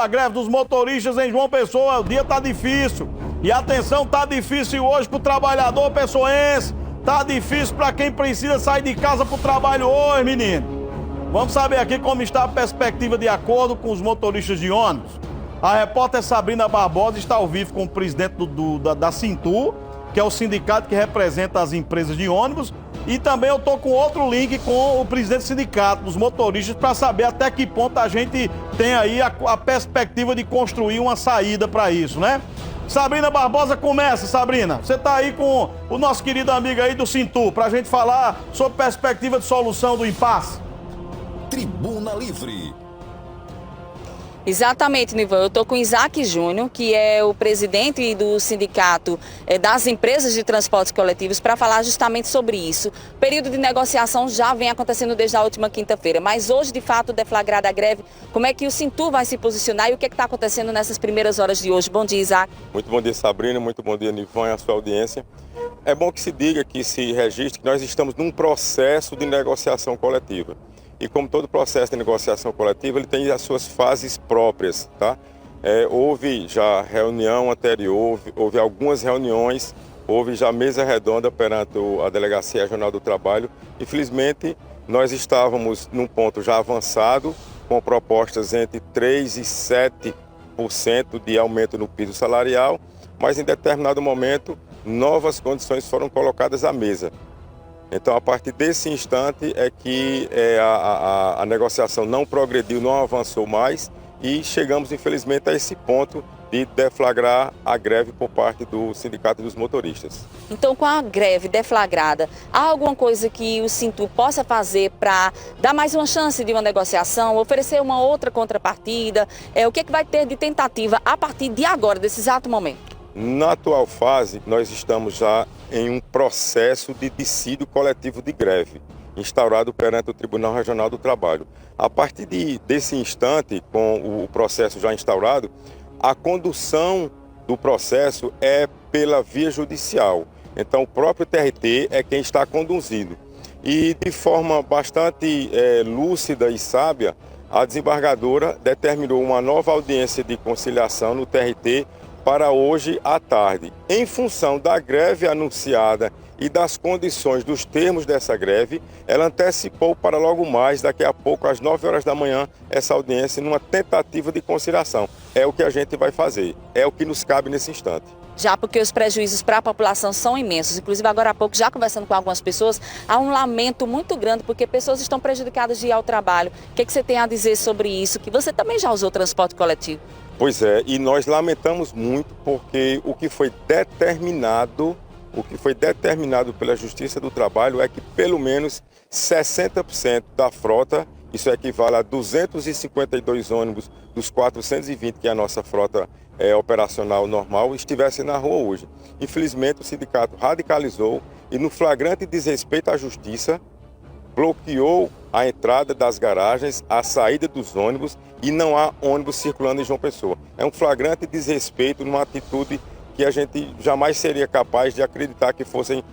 a greve dos motoristas em João Pessoa. O dia tá difícil. E atenção, tá difícil hoje pro trabalhador pessoense. Tá difícil pra quem precisa sair de casa pro trabalho hoje, menino. Vamos saber aqui como está a perspectiva de acordo com os motoristas de ônibus. A repórter Sabrina Barbosa está ao vivo com o presidente da Sintu, que é o sindicato que representa as empresas de ônibus. E também eu tô com outro link com o presidente do sindicato dos motoristas para saber até que ponto a gente tem aí a perspectiva de construir uma saída para isso, né? Sabrina Barbosa, começa, Sabrina. Você tá aí com o nosso querido amigo aí do Sintu, para a gente falar sobre perspectiva de solução do impasse. Tribuna Livre. Exatamente, Nivan. Eu estou com Isaac Júnior, que é o presidente do sindicato das empresas de transportes coletivos, para falar justamente sobre isso. O período de negociação já vem acontecendo desde a última quinta-feira, mas hoje, de fato, deflagrada a greve, como é que o Sintu vai se posicionar e o que está acontecendo nessas primeiras horas de hoje? Bom dia, Isaac. Muito bom dia, Sabrina. Muito bom dia, Nivan, e a sua audiência. É bom que se diga, que se registre, que nós estamos num processo de negociação coletiva. E como todo processo de negociação coletiva, ele tem as suas fases próprias, tá? Houve já reunião anterior, houve algumas reuniões, houve já mesa redonda perante a Delegacia Regional do Trabalho. Infelizmente, nós estávamos num ponto já avançado, com propostas entre 3% e 7% de aumento no piso salarial, mas em determinado momento, novas condições foram colocadas à mesa. Então, a partir desse instante é que a negociação não progrediu, não avançou mais e chegamos, infelizmente, a esse ponto de deflagrar a greve por parte do Sindicato dos Motoristas. Então, com a greve deflagrada, há alguma coisa que o Sintu possa fazer para dar mais uma chance de uma negociação, oferecer uma outra contrapartida? O que vai ter de tentativa a partir de agora, desse exato momento? Na atual fase, nós estamos já em um processo de dissídio coletivo de greve, instaurado perante o Tribunal Regional do Trabalho. A partir desse instante, com o processo já instaurado, a condução do processo é pela via judicial. Então, o próprio TRT é quem está conduzindo. E, de forma bastante lúcida e sábia, a desembargadora determinou uma nova audiência de conciliação no TRT para hoje à tarde. Em função da greve anunciada e das condições dos termos dessa greve, ela antecipou para logo mais, daqui a pouco, às 9 horas da manhã, essa audiência numa tentativa de conciliação. É o que a gente vai fazer, é o que nos cabe nesse instante. Já porque os prejuízos para a população são imensos. Inclusive, agora há pouco, já conversando com algumas pessoas, há um lamento muito grande, porque pessoas estão prejudicadas de ir ao trabalho. O que você tem a dizer sobre isso? Que você também já usou transporte coletivo. Pois é, e nós lamentamos muito porque o que foi determinado pela Justiça do Trabalho é que pelo menos 60% da frota, isso equivale a 252 ônibus dos 420 que é a nossa frota operacional normal, estivesse na rua hoje. Infelizmente o sindicato radicalizou e no flagrante desrespeito à justiça, bloqueou a entrada das garagens, a saída dos ônibus e não há ônibus circulando em João Pessoa. É um flagrante desrespeito numa atitude que a gente jamais seria capaz de acreditar que fossem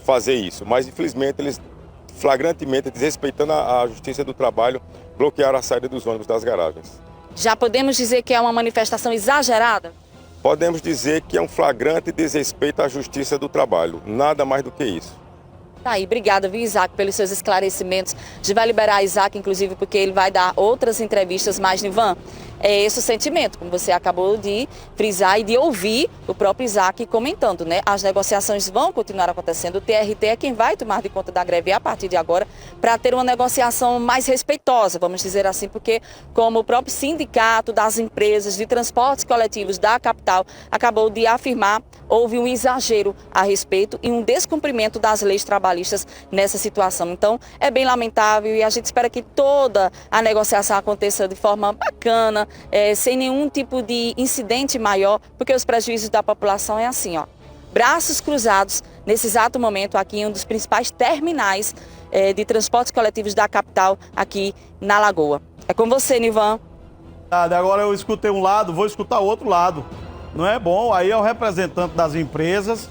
fazer isso. Mas, infelizmente, eles flagrantemente, desrespeitando a Justiça do Trabalho, bloquearam a saída dos ônibus das garagens. Já podemos dizer que é uma manifestação exagerada? Podemos dizer que é um flagrante desrespeito à Justiça do Trabalho. Nada mais do que isso. Tá aí, obrigada, viu, Isaac, pelos seus esclarecimentos. A gente vai liberar Isaac, inclusive, porque ele vai dar outras entrevistas, mas, Nivan, é esse o sentimento, como você acabou de frisar e de ouvir o próprio Isaac comentando, né? As negociações vão continuar acontecendo, o TRT é quem vai tomar de conta da greve a partir de agora para ter uma negociação mais respeitosa, vamos dizer assim, porque como o próprio sindicato das empresas de transportes coletivos da capital acabou de afirmar, houve um exagero a respeito e um descumprimento das leis trabalhistas nessa situação. Então, é bem lamentável e a gente espera que toda a negociação aconteça de forma bacana, sem nenhum tipo de incidente maior, porque os prejuízos da população é assim, ó. Braços cruzados, nesse exato momento, aqui em um dos principais terminais de transportes coletivos da capital, aqui na Lagoa. É com você, Nivan. Agora eu escutei um lado, vou escutar o outro lado. Não é bom, aí é o representante das empresas,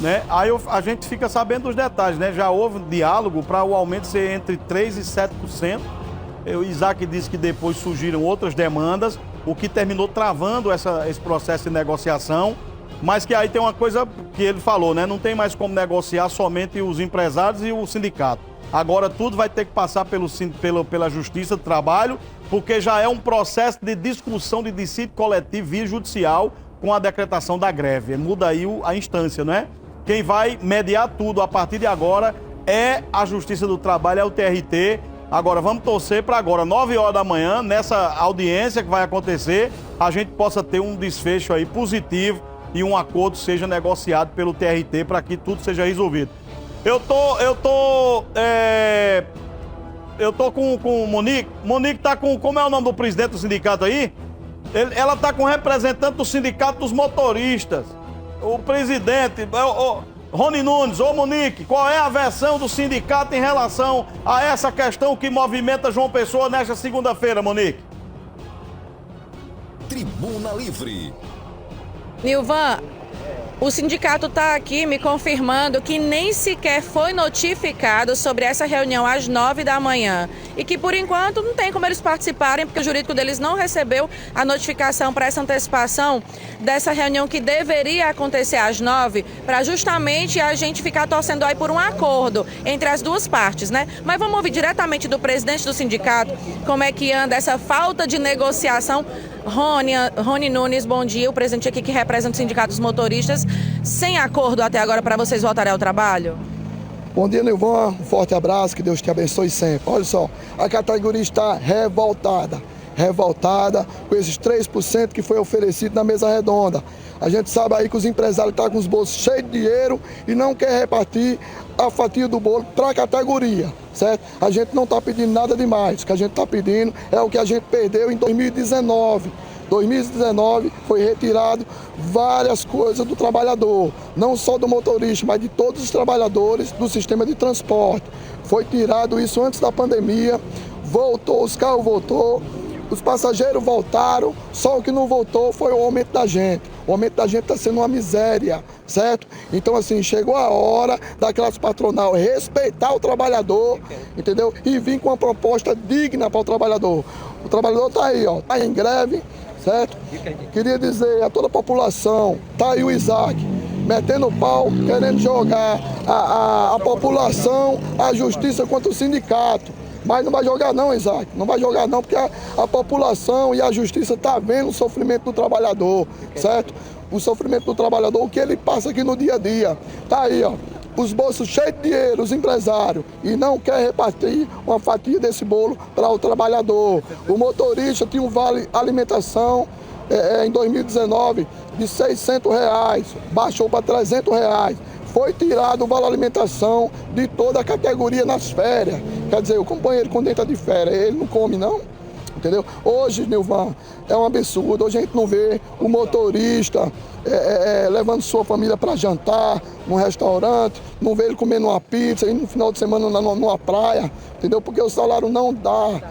né? Aí a gente fica sabendo dos detalhes, né? Já houve um diálogo para o aumento ser entre 3% e 7%. O Isaac disse que depois surgiram outras demandas, o que terminou travando esse processo de negociação, mas que aí tem uma coisa que ele falou, né? Não tem mais como negociar somente os empresários e o sindicato. Agora tudo vai ter que passar pela Justiça do Trabalho, porque já é um processo de discussão de dissídio coletivo via judicial com a decretação da greve. Muda aí a instância, não é? Quem vai mediar tudo a partir de agora é a Justiça do Trabalho, é o TRT. Agora, vamos torcer para agora, 9 horas da manhã, nessa audiência que vai acontecer, a gente possa ter um desfecho aí positivo e um acordo seja negociado pelo TRT para que tudo seja resolvido. Eu tô com o Monique. Monique tá com, como é o nome do presidente do sindicato aí? Ela tá com o representante do sindicato dos motoristas. O presidente, Rony Nunes. Ô Monique, qual é a versão do sindicato em relação a essa questão que movimenta João Pessoa nesta segunda-feira, Monique? Tribuna Livre. Nilvan, o sindicato está aqui me confirmando que nem sequer foi notificado sobre essa reunião às 9 da manhã e que, por enquanto, não tem como eles participarem porque o jurídico deles não recebeu a notificação para essa antecipação dessa reunião que deveria acontecer às 9 para justamente a gente ficar torcendo aí por um acordo entre as duas partes, né? Mas vamos ouvir diretamente do sindicato como é que anda essa falta de negociação. Rony Nunes, bom dia, o presidente aqui que representa o sindicato dos motoristas, sem acordo até agora para vocês voltarem ao trabalho? Bom dia, Nilvan, um forte abraço, que Deus te abençoe sempre. Olha só, a categoria está revoltada com esses 3% que foi oferecido na mesa redonda. A gente sabe aí que os empresários estão com os bolsos cheios de dinheiro e não quer repartir a fatia do bolo para a categoria, certo? A gente não está pedindo nada demais, o que a gente está pedindo é o que a gente perdeu em 2019. 2019 foi retirado várias coisas do trabalhador, não só do motorista, mas de todos os trabalhadores do sistema de transporte. Foi tirado isso antes da pandemia, voltou, os carros voltou, os passageiros voltaram, só o que não voltou foi o aumento da gente. O aumento da gente está sendo uma miséria, certo? Então, assim, chegou a hora da classe patronal respeitar o trabalhador, entendeu? E vir com uma proposta digna para o trabalhador. O trabalhador está aí, ó, está em greve, certo? Queria dizer a toda a população, está aí o Isaac, metendo pau, querendo jogar a população, a justiça contra o sindicato. Mas não vai jogar não, Isaac, não vai jogar não, porque a população e a justiça estão vendo o sofrimento do trabalhador, certo? O sofrimento do trabalhador, o que ele passa aqui no dia a dia. Tá aí, ó, os bolsos cheios de dinheiro, os empresários, e não quer repartir uma fatia desse bolo para o trabalhador. O motorista tinha um vale alimentação em 2019 de R$600, baixou para R$300. Foi tirado o valor alimentação de toda a categoria nas férias. Quer dizer, o companheiro quando entra de férias, ele não come não, entendeu? Hoje, Nilvan, é um absurdo. Hoje a gente não vê o motorista levando sua família para jantar num restaurante, não vê ele comendo uma pizza, e no final de semana numa praia, entendeu? Porque o salário não dá,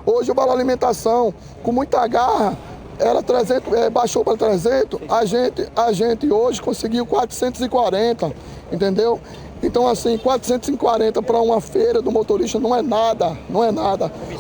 Hoje o valor alimentação, com muita garra, era 300, baixou para 300, a gente hoje conseguiu 440, entendeu? Então, assim, 440 para uma feira do motorista não é nada.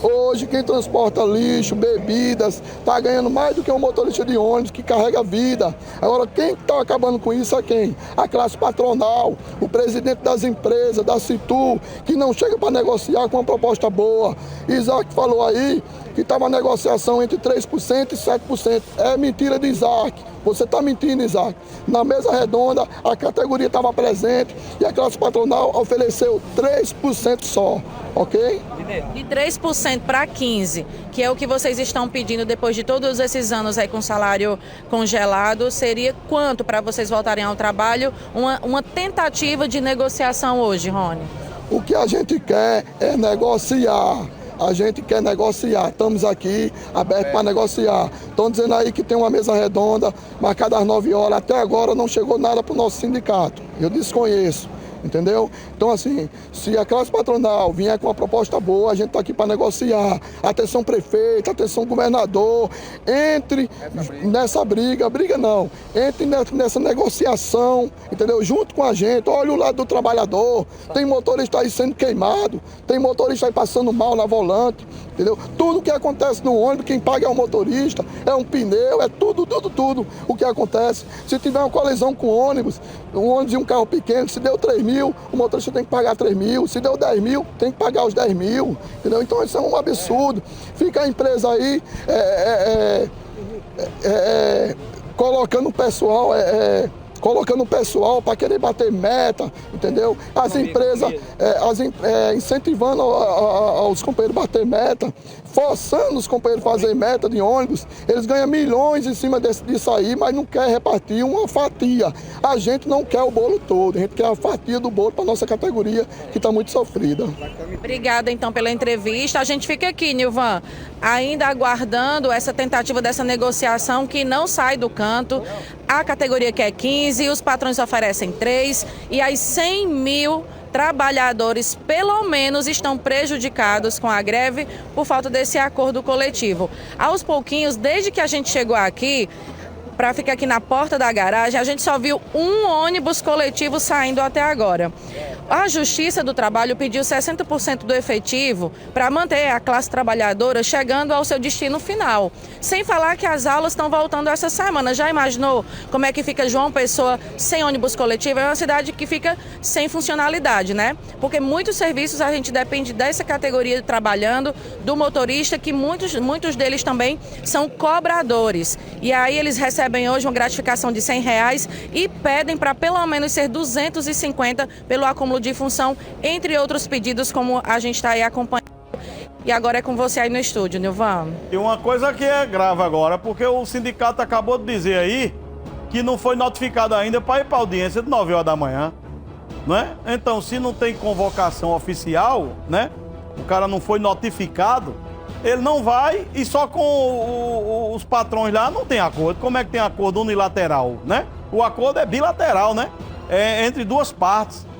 Hoje, quem transporta lixo, bebidas, está ganhando mais do que um motorista de ônibus que carrega vida. Agora, quem está acabando com isso é quem? A classe patronal, o presidente das empresas, da Citu, que não chega para negociar com uma proposta boa. Isaac falou aí que estava uma negociação entre 3% e 7%. É mentira de Isaac. Você está mentindo, Isaac. Na mesa redonda, a categoria estava presente e a classe patronal ofereceu 3% só, ok? De 3% para 15%, que é o que vocês estão pedindo depois de todos esses anos aí com salário congelado, seria quanto para vocês voltarem ao trabalho? Uma tentativa de negociação hoje, Rony? O que a gente quer é negociar. A gente quer negociar, estamos aqui abertos para negociar. Estão dizendo aí que tem uma mesa redonda marcada às 9 horas, até agora não chegou nada para o nosso sindicato. Eu desconheço, entendeu? Então, assim, se a classe patronal vier com uma proposta boa, a gente está aqui para negociar. Atenção prefeito, atenção governador, entre nessa briga não, entre nessa negociação, entendeu? Junto com a gente, olha o lado do trabalhador, tem motorista aí sendo queimado, tem motorista aí passando mal na volante, entendeu? Tudo que acontece no ônibus, quem paga é o motorista, é um pneu, é tudo o que acontece. Se tiver uma colisão com um ônibus e um carro pequeno, se deu 3 mil, o motorista tem que pagar 3 mil, se deu 10 mil, tem que pagar os 10 mil, entendeu? Então isso é um absurdo. Fica a empresa aí colocando o pessoal para querer bater meta, entendeu? As empresas incentivando os companheiros a bater meta, forçando os companheiros a fazer meta de ônibus. Eles ganham milhões em cima disso aí, mas não quer repartir uma fatia. A gente não quer o bolo todo, a gente quer a fatia do bolo para nossa categoria, que está muito sofrida. Obrigada, então, pela entrevista. A gente fica aqui, Nilvan, ainda aguardando essa tentativa dessa negociação que não sai do canto. A categoria quer 15, os patrões oferecem 3 e as 100 mil trabalhadores, pelo menos, estão prejudicados com a greve por falta desse acordo coletivo. Aos pouquinhos, desde que a gente chegou aqui, para ficar aqui na porta da garagem, a gente só viu um ônibus coletivo saindo até agora. A Justiça do Trabalho pediu 60% do efetivo para manter a classe trabalhadora chegando ao seu destino final. Sem falar que as aulas estão voltando essa semana. Já imaginou como é que fica João Pessoa sem ônibus coletivo? É uma cidade que fica sem funcionalidade, né? Porque muitos serviços a gente depende dessa categoria trabalhando, do motorista, que muitos deles também são cobradores. E aí eles recebem hoje uma gratificação de R$100 e pedem para pelo menos ser 250 pelo acúmulo de função, entre outros pedidos, como a gente está aí acompanhando. E agora é com você aí no estúdio, Nilvan. E uma coisa que é grave agora, porque o sindicato acabou de dizer aí que não foi notificado ainda para ir para a audiência de 9 horas da manhã, não é? Então, se não tem convocação oficial, né? O cara não foi notificado, ele não vai e só com os patrões lá não tem acordo. Como é que tem acordo unilateral, né? O acordo é bilateral, né? É entre duas partes.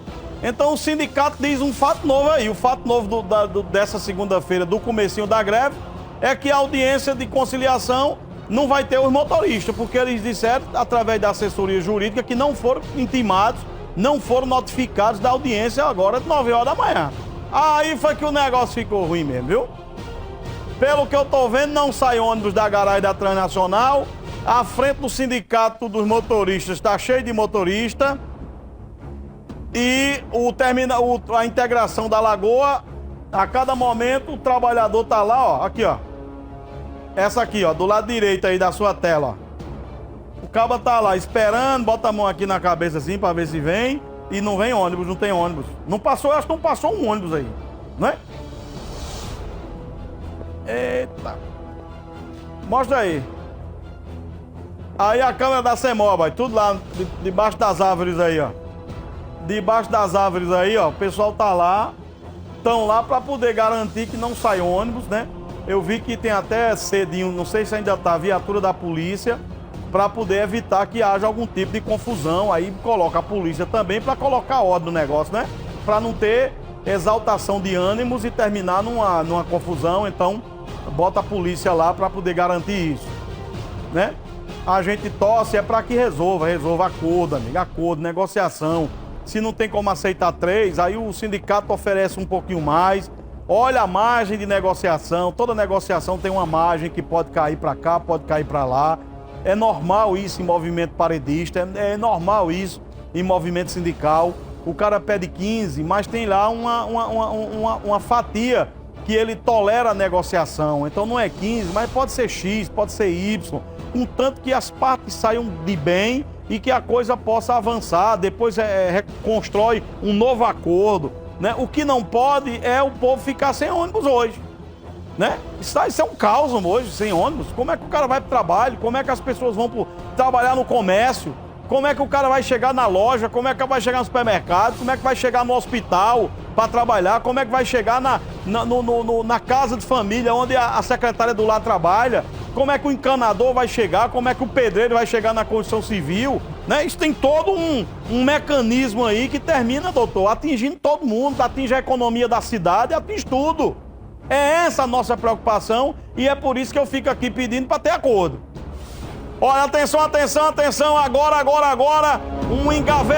Então o sindicato diz um fato novo aí. O fato novo dessa segunda-feira, do comecinho da greve, é que a audiência de conciliação não vai ter os motoristas, porque eles disseram, através da assessoria jurídica, que não foram intimados, não foram notificados da audiência agora de 9 horas da manhã. Aí foi que o negócio ficou ruim mesmo, viu? Pelo que eu tô vendo, não sai ônibus da garagem da Transnacional. A frente do sindicato dos motoristas está cheio de motorista. E a integração da Lagoa, a cada momento o trabalhador tá lá, ó, aqui, ó. Essa aqui, ó, do lado direito aí da sua tela, ó. O cabo tá lá esperando, bota a mão aqui na cabeça assim pra ver se vem. E não vem ônibus, não tem ônibus. Não passou, acho que não passou um ônibus aí, não é? Eita. Mostra aí. Aí a câmera da CEMOB, tudo lá, debaixo das árvores aí, ó. Debaixo das árvores aí, ó, o pessoal tá lá, estão lá para poder garantir que não sai ônibus, né? Eu vi que tem até cedinho, não sei se ainda tá, a viatura da polícia, para poder evitar que haja algum tipo de confusão. Aí coloca a polícia também para colocar ordem no negócio, né? Para não ter exaltação de ânimos e terminar numa confusão. Então, bota a polícia lá para poder garantir isso, né? A gente torce para que resolva acordo, amigo, acordo, negociação. Se não tem como aceitar 3, aí o sindicato oferece um pouquinho mais. Olha a margem de negociação. Toda negociação tem uma margem que pode cair para cá, pode cair para lá. É normal isso em movimento paredista, é normal isso em movimento sindical. O cara pede 15, mas tem lá uma fatia que ele tolera a negociação. Então não é 15, mas pode ser X, pode ser Y. Contanto que as partes saiam de bem e que a coisa possa avançar, depois reconstrói um novo acordo, né? O que não pode é o povo ficar sem ônibus hoje, né? Isso é um caos hoje, sem ônibus. Como é que o cara vai para o trabalho? Como é que as pessoas vão trabalhar no comércio? Como é que o cara vai chegar na loja? Como é que vai chegar no supermercado? Como é que vai chegar no hospital para trabalhar? Como é que vai chegar na casa de família onde a secretária do lar trabalha? Como é que o encanador vai chegar? Como é que o pedreiro vai chegar na construção civil? Né? Isso tem todo um mecanismo aí que termina, doutor, atingindo todo mundo, atinge a economia da cidade, atinge tudo. É essa a nossa preocupação e é por isso que eu fico aqui pedindo para ter acordo. Olha, atenção, atenção, atenção, agora, um engavetamento.